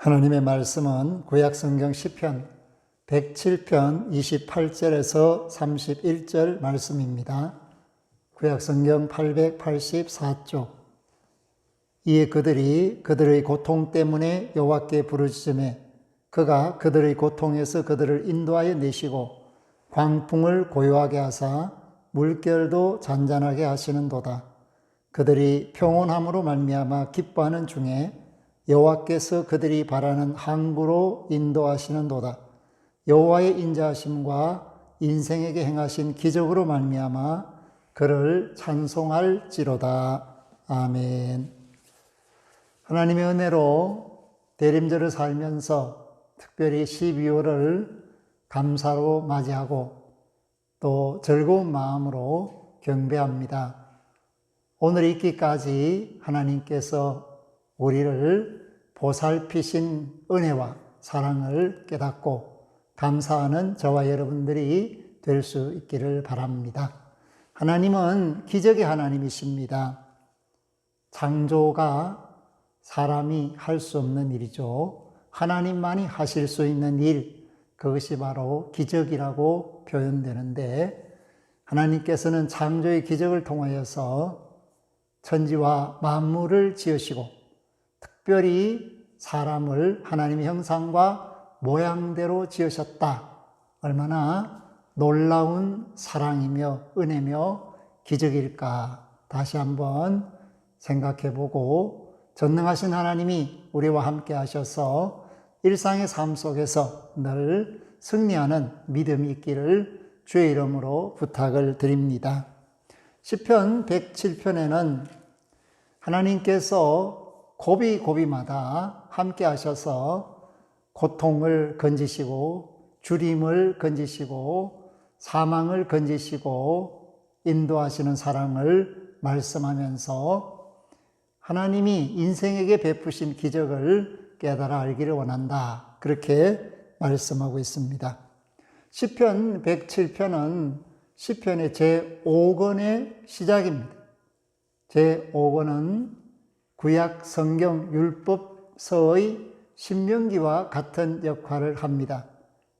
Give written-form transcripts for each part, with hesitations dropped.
하나님의 말씀은 구약성경 시편 107편 28절에서 31절 말씀입니다. 구약성경 884쪽. 이에 그들이 그들의 고통 때문에 여호와께 부르짖으매 그가 그들의 고통에서 그들을 인도하여 내시고 광풍을 고요하게 하사 물결도 잔잔하게 하시는도다. 그들이 평온함으로 말미암아 기뻐하는 중에 여호와께서 그들이 바라는 항구로 인도하시는도다. 여호와의 인자하심과 인생에게 행하신 기적으로 말미암아 그를 찬송할지로다. 아멘. 하나님의 은혜로 대림절을 살면서 특별히 12월을 감사로 맞이하고 또 즐거운 마음으로 경배합니다. 오늘 있기까지 하나님께서 우리를 보살피신 은혜와 사랑을 깨닫고 감사하는 저와 여러분들이 될 수 있기를 바랍니다. 하나님은 기적의 하나님이십니다. 창조가 사람이 할 수 없는 일이죠. 하나님만이 하실 수 있는 일, 그것이 바로 기적이라고 표현되는데, 하나님께서는 창조의 기적을 통하여서 천지와 만물을 지으시고 특별히 사람을 하나님의 형상과 모양대로 지으셨다. 얼마나 놀라운 사랑이며 은혜며 기적일까 다시 한번 생각해보고, 전능하신 하나님이 우리와 함께 하셔서 일상의 삶 속에서 늘 승리하는 믿음이 있기를 주의 이름으로 부탁을 드립니다. 시편 107편에는 하나님께서 고비고비마다 함께 하셔서 고통을 건지시고 주림을 건지시고 사망을 건지시고 인도하시는 사랑을 말씀하면서 하나님이 인생에게 베푸신 기적을 깨달아 알기를 원한다. 그렇게 말씀하고 있습니다. 시편 107편은 시편의 제5권의 시작입니다. 제5권은 구약 성경 율법서의 신명기와 같은 역할을 합니다.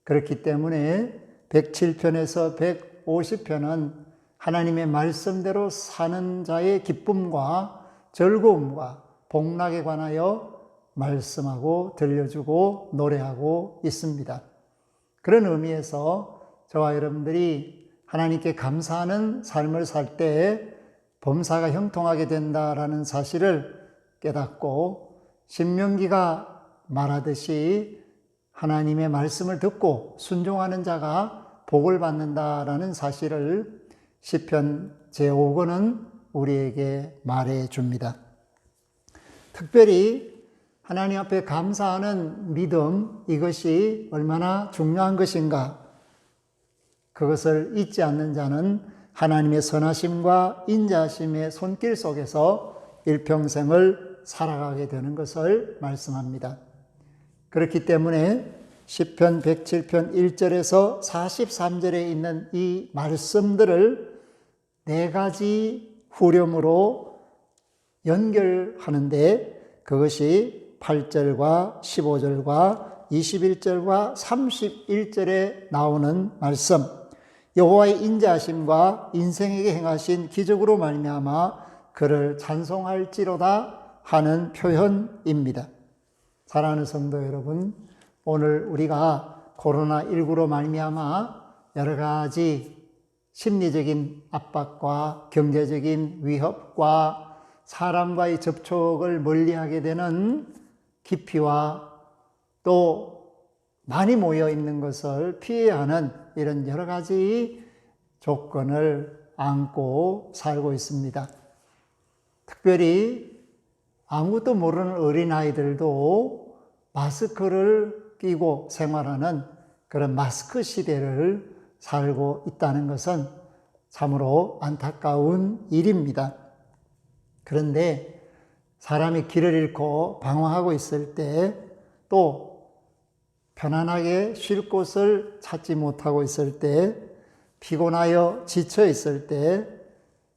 그렇기 때문에 107편에서 150편은 하나님의 말씀대로 사는 자의 기쁨과 즐거움과 복락에 관하여 말씀하고 들려주고 노래하고 있습니다. 그런 의미에서 저와 여러분들이 하나님께 감사하는 삶을 살 때 범사가 형통하게 된다라는 사실을 깨닫고, 신명기가 말하듯이 하나님의 말씀을 듣고 순종하는 자가 복을 받는다라는 사실을 시편 제5권은 우리에게 말해 줍니다. 특별히 하나님 앞에 감사하는 믿음, 이것이 얼마나 중요한 것인가, 그것을 잊지 않는 자는 하나님의 선하심과 인자하심의 손길 속에서 일평생을 살아가게 되는 것을 말씀합니다. 그렇기 때문에 시편 107편 1절에서 43절에 있는 이 말씀들을 네 가지 후렴으로 연결하는데, 그것이 8절과 15절과 21절과 31절에 나오는 말씀, 여호와의 인자하심과 인생에게 행하신 기적으로 말미암아 그를 찬송할지로다 하는 표현입니다. 사랑하는 성도 여러분, 오늘 우리가 코로나19로 말미암아 여러 가지 심리적인 압박과 경제적인 위협과 사람과의 접촉을 멀리하게 되는 기피와 또 많이 모여 있는 것을 피해야 하는 이런 여러 가지 조건을 안고 살고 있습니다. 특별히 아무것도 모르는 어린아이들도 마스크를 끼고 생활하는 그런 마스크 시대를 살고 있다는 것은 참으로 안타까운 일입니다. 그런데 사람이 길을 잃고 방황하고 있을 때, 또 편안하게 쉴 곳을 찾지 못하고 있을 때, 피곤하여 지쳐 있을 때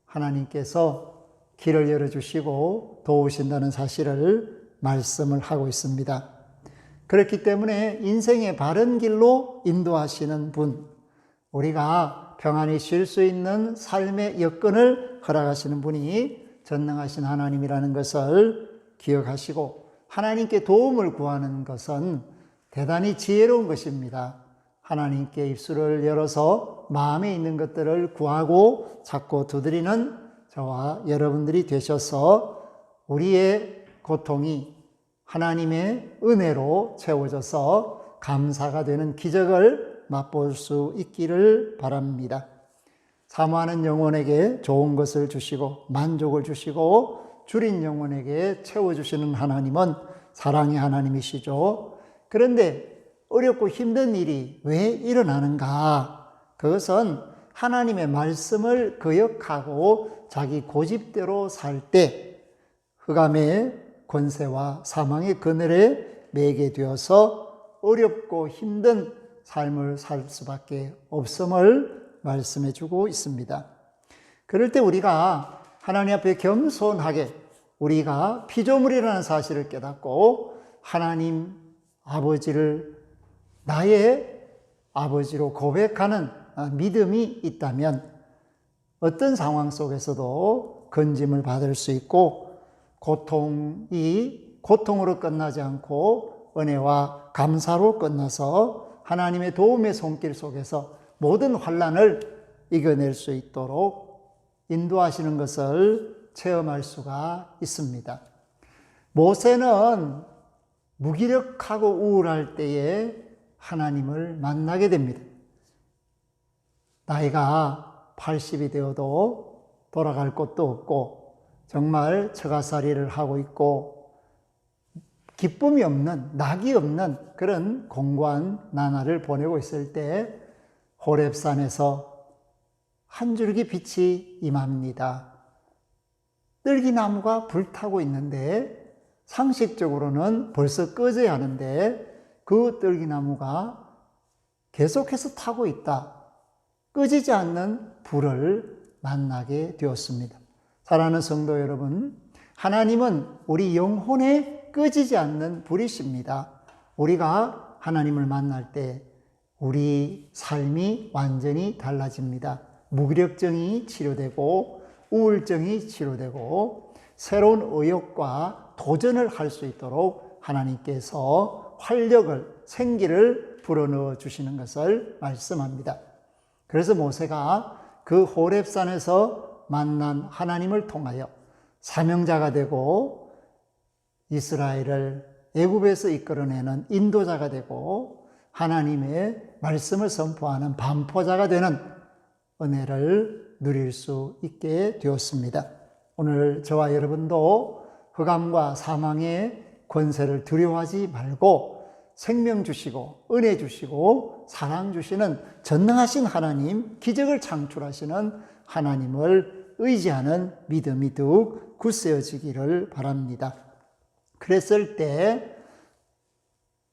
하나님께서 길을 열어주시고 도우신다는 사실을 말씀을 하고 있습니다. 그렇기 때문에 인생의 바른 길로 인도하시는 분, 우리가 평안히 쉴 수 있는 삶의 여건을 허락하시는 분이 전능하신 하나님이라는 것을 기억하시고, 하나님께 도움을 구하는 것은 대단히 지혜로운 것입니다. 하나님께 입술을 열어서 마음에 있는 것들을 구하고 찾고 두드리는 저와 여러분들이 되셔서 우리의 고통이 하나님의 은혜로 채워져서 감사가 되는 기적을 맛볼 수 있기를 바랍니다. 사모하는 영혼에게 좋은 것을 주시고 만족을 주시고 줄인 영혼에게 채워주시는 하나님은 사랑의 하나님이시죠. 그런데 어렵고 힘든 일이 왜 일어나는가? 그것은 하나님의 말씀을 거역하고 자기 고집대로 살 때 흑암의 권세와 사망의 그늘에 매게 되어서 어렵고 힘든 삶을 살 수밖에 없음을 말씀해 주고 있습니다. 그럴 때 우리가 하나님 앞에 겸손하게 우리가 피조물이라는 사실을 깨닫고 하나님 아버지를 나의 아버지로 고백하는 믿음이 있다면 어떤 상황 속에서도 건짐을 받을 수 있고 고통이 고통으로 끝나지 않고 은혜와 감사로 끝나서 하나님의 도움의 손길 속에서 모든 환난을 이겨낼 수 있도록 인도하시는 것을 체험할 수가 있습니다. 모세는 무기력하고 우울할 때에 하나님을 만나게 됩니다. 나이가 80이 되어도 돌아갈 곳도 없고 정말 처가살이를 하고 있고 기쁨이 없는, 낙이 없는 그런 공고한 나날을 보내고 있을 때 호렙산에서 한 줄기 빛이 임합니다. 뜰기나무가 불타고 있는데 상식적으로는 벌써 꺼져야 하는데 그 뜰기나무가 계속해서 타고 있다. 꺼지지 않는 불을 만나게 되었습니다. 사랑하는 성도 여러분, 하나님은 우리 영혼에 꺼지지 않는 불이십니다. 우리가 하나님을 만날 때 우리 삶이 완전히 달라집니다. 무기력증이 치료되고 우울증이 치료되고 새로운 의욕과 도전을 할 수 있도록 하나님께서 활력을, 생기를 불어넣어 주시는 것을 말씀합니다. 그래서 모세가 그 호렙산에서 만난 하나님을 통하여 사명자가 되고 이스라엘을 애굽에서 이끌어내는 인도자가 되고 하나님의 말씀을 선포하는 반포자가 되는 은혜를 누릴 수 있게 되었습니다. 오늘 저와 여러분도 흑암과 사망의 권세를 두려워하지 말고 생명 주시고 은혜 주시고 사랑 주시는 전능하신 하나님, 기적을 창출하시는 하나님을 의지하는 믿음이 더욱 굳세어지기를 바랍니다. 그랬을 때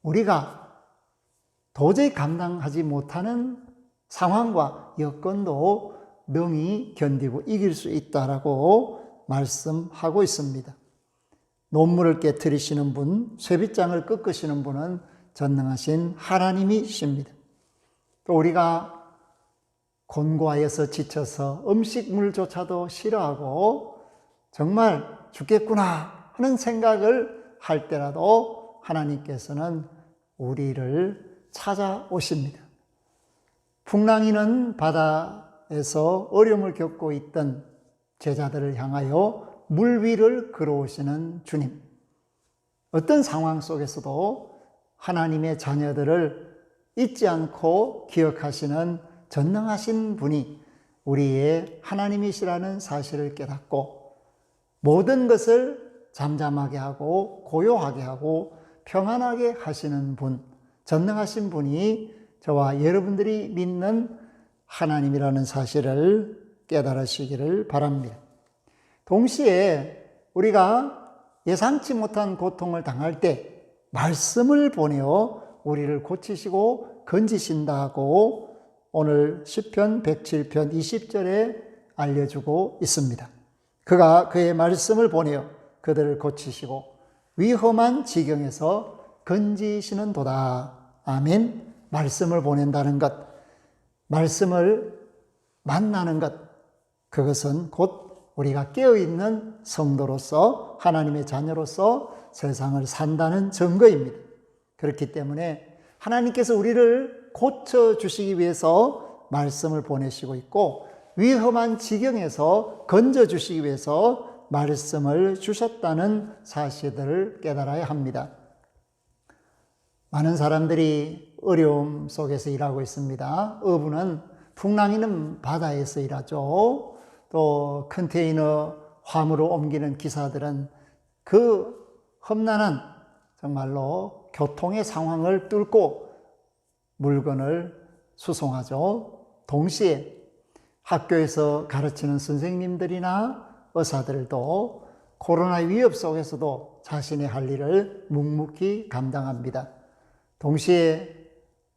우리가 도저히 감당하지 못하는 상황과 여건도 능히 견디고 이길 수 있다라고 말씀하고 있습니다. 논물을 깨트리시는 분, 쇠빗장을 꺾으시는 분은 전능하신 하나님이십니다. 또 우리가 곤고하여서 지쳐서 음식물조차도 싫어하고 정말 죽겠구나 하는 생각을 할 때라도 하나님께서는 우리를 찾아오십니다. 풍랑이는 바다에서 어려움을 겪고 있던 제자들을 향하여 물 위를 걸어오시는 주님. 어떤 상황 속에서도 하나님의 자녀들을 잊지 않고 기억하시는 전능하신 분이 우리의 하나님이시라는 사실을 깨닫고 모든 것을 잠잠하게 하고 고요하게 하고 평안하게 하시는 분, 전능하신 분이 저와 여러분들이 믿는 하나님이라는 사실을 깨달으시기를 바랍니다. 동시에 우리가 예상치 못한 고통을 당할 때 말씀을 보내어 우리를 고치시고 건지신다고 오늘 시편 107편 20절에 알려주고 있습니다. 그가 그의 말씀을 보내어 그들을 고치시고 위험한 지경에서 건지시는 도다. 아멘. 말씀을 보낸다는 것, 말씀을 만나는 것, 그것은 곧 우리가 깨어있는 성도로서 하나님의 자녀로서 세상을 산다는 증거입니다. 그렇기 때문에 하나님께서 우리를 고쳐주시기 위해서 말씀을 보내시고 있고, 위험한 지경에서 건져주시기 위해서 말씀을 주셨다는 사실들을 깨달아야 합니다. 많은 사람들이 어려움 속에서 일하고 있습니다. 어부는 풍랑이는 바다에서 일하죠. 또 컨테이너 화물을 옮기는 기사들은 그 험난한 정말로 교통의 상황을 뚫고 물건을 수송하죠. 동시에 학교에서 가르치는 선생님들이나 의사들도 코로나 위협 속에서도 자신의 할 일을 묵묵히 감당합니다. 동시에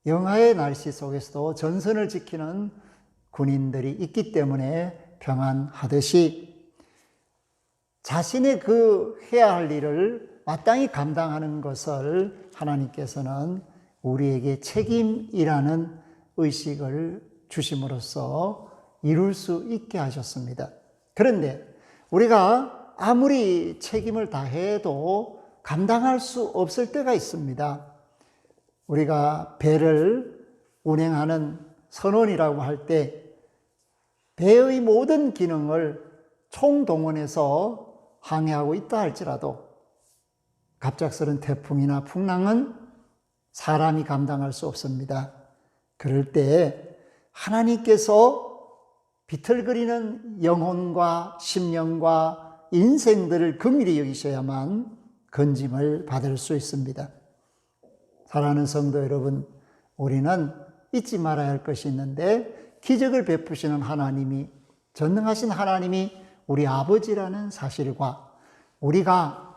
영하의 날씨 속에서도 전선을 지키는 군인들이 있기 때문에 평안하듯이 자신의 그 해야 할 일을 마땅히 감당하는 것을 하나님께서는 우리에게 책임이라는 의식을 주심으로써 이룰 수 있게 하셨습니다. 그런데 우리가 아무리 책임을 다해도 감당할 수 없을 때가 있습니다. 우리가 배를 운행하는 선원이라고 할 때 배의 모든 기능을 총동원해서 항해하고 있다 할지라도 갑작스런 태풍이나 풍랑은 사람이 감당할 수 없습니다. 그럴 때 하나님께서 비틀거리는 영혼과 심령과 인생들을 긍휼히 여기셔야만 건짐을 받을 수 있습니다. 사랑하는 성도 여러분, 우리는 잊지 말아야 할 것이 있는데, 기적을 베푸시는 하나님이, 전능하신 하나님이 우리 아버지라는 사실과 우리가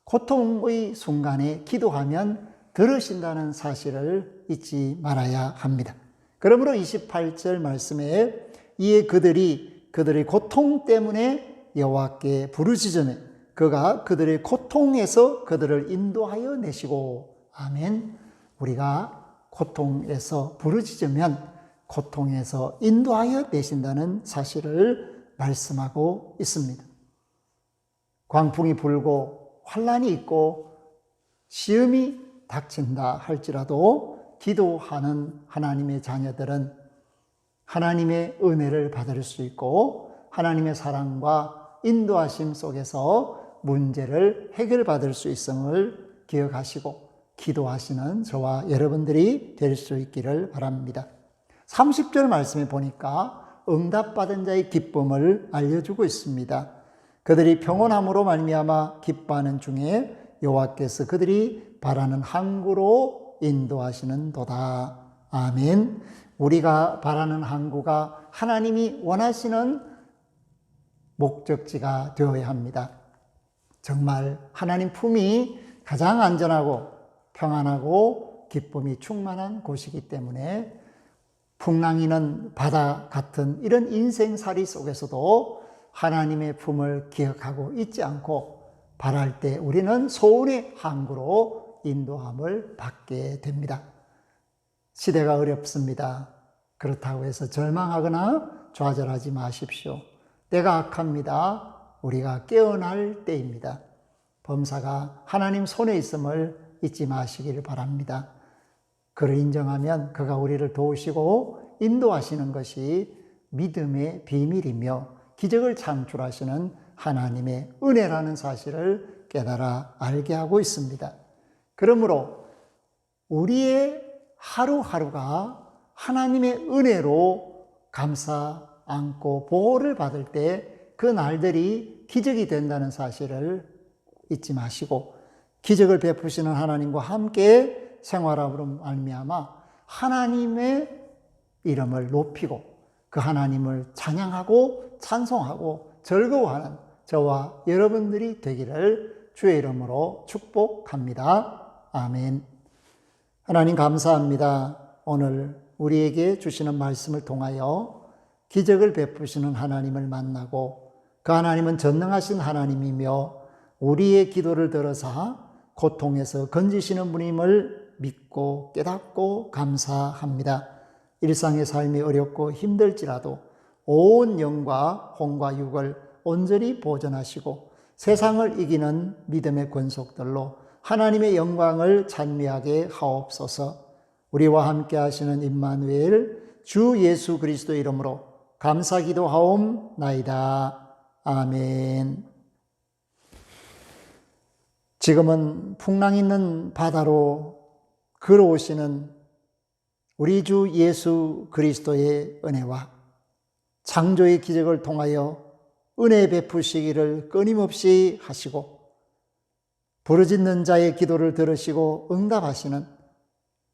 고통의 순간에 기도하면 들으신다는 사실을 잊지 말아야 합니다. 그러므로 28절 말씀에 이에 그들의 고통 때문에 여호와께 부르짖으며 그가 그들의 고통에서 그들을 인도하여 내시고. 아멘. 우리가 고통에서 부르짖으면 고통에서 인도하여 내신다는 사실을 말씀하고 있습니다. 광풍이 불고 환난이 있고 시험이 닥친다 할지라도 기도하는 하나님의 자녀들은 하나님의 은혜를 받을 수 있고 하나님의 사랑과 인도하심 속에서 문제를 해결받을 수 있음을 기억하시고 기도하시는 저와 여러분들이 될 수 있기를 바랍니다. 30절 말씀에 보니까 응답받은 자의 기쁨을 알려주고 있습니다. 그들이 평온함으로 말미암아 기뻐하는 중에 여호와께서 그들이 바라는 항구로 인도하시는 도다. 아멘. 우리가 바라는 항구가 하나님이 원하시는 목적지가 되어야 합니다. 정말 하나님 품이 가장 안전하고 평안하고 기쁨이 충만한 곳이기 때문에 풍랑이는 바다 같은 이런 인생살이 속에서도 하나님의 품을 기억하고 잊지 않고 바랄 때 우리는 소원의 항구로 인도함을 받게 됩니다. 시대가 어렵습니다. 그렇다고 해서 절망하거나 좌절하지 마십시오. 때가 악합니다. 우리가 깨어날 때입니다. 범사가 하나님 손에 있음을 잊지 마시기를 바랍니다. 그를 인정하면 그가 우리를 도우시고 인도하시는 것이 믿음의 비밀이며 기적을 창출하시는 하나님의 은혜라는 사실을 깨달아 알게 하고 있습니다. 그러므로 우리의 하루하루가 하나님의 은혜로 감싸 안고 보호를 받을 때 그 날들이 기적이 된다는 사실을 잊지 마시고 기적을 베푸시는 하나님과 함께 생활함으로 말미암아 하나님의 이름을 높이고 그 하나님을 찬양하고 찬송하고 즐거워하는 저와 여러분들이 되기를 주의 이름으로 축복합니다. 아멘. 하나님 감사합니다. 오늘 우리에게 주시는 말씀을 통하여 기적을 베푸시는 하나님을 만나고 그 하나님은 전능하신 하나님이며 우리의 기도를 들어서 고통에서 건지시는 분임을 믿고 깨닫고 감사합니다. 일상의 삶이 어렵고 힘들지라도 온 영과 혼과 육을 온전히 보존하시고 세상을 이기는 믿음의 권속들로 하나님의 영광을 찬미하게 하옵소서. 우리와 함께 하시는 임마누엘 주 예수 그리스도 이름으로 감사 기도하옵나이다. 아멘. 지금은 풍랑 있는 바다로 걸어오시는 우리 주 예수 그리스도의 은혜와 창조의 기적을 통하여 은혜 베푸시기를 끊임없이 하시고 부르짖는 자의 기도를 들으시고 응답하시는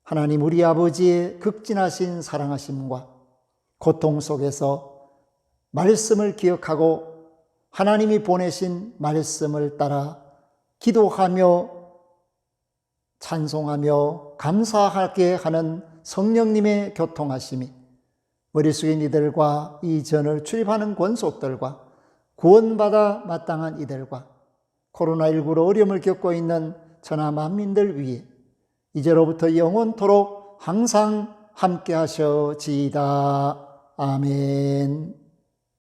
하나님 우리 아버지의 극진하신 사랑하심과 고통 속에서 말씀을 기억하고 하나님이 보내신 말씀을 따라 기도하며 찬송하며 감사하게 하는 성령님의 교통하심이 머리 숙인 이들과 이 전을 출입하는 권속들과 구원받아 마땅한 이들과 코로나19로 어려움을 겪고 있는 천하 만민들 위해 이제로부터 영원토록 항상 함께 하셔지이다. 아멘.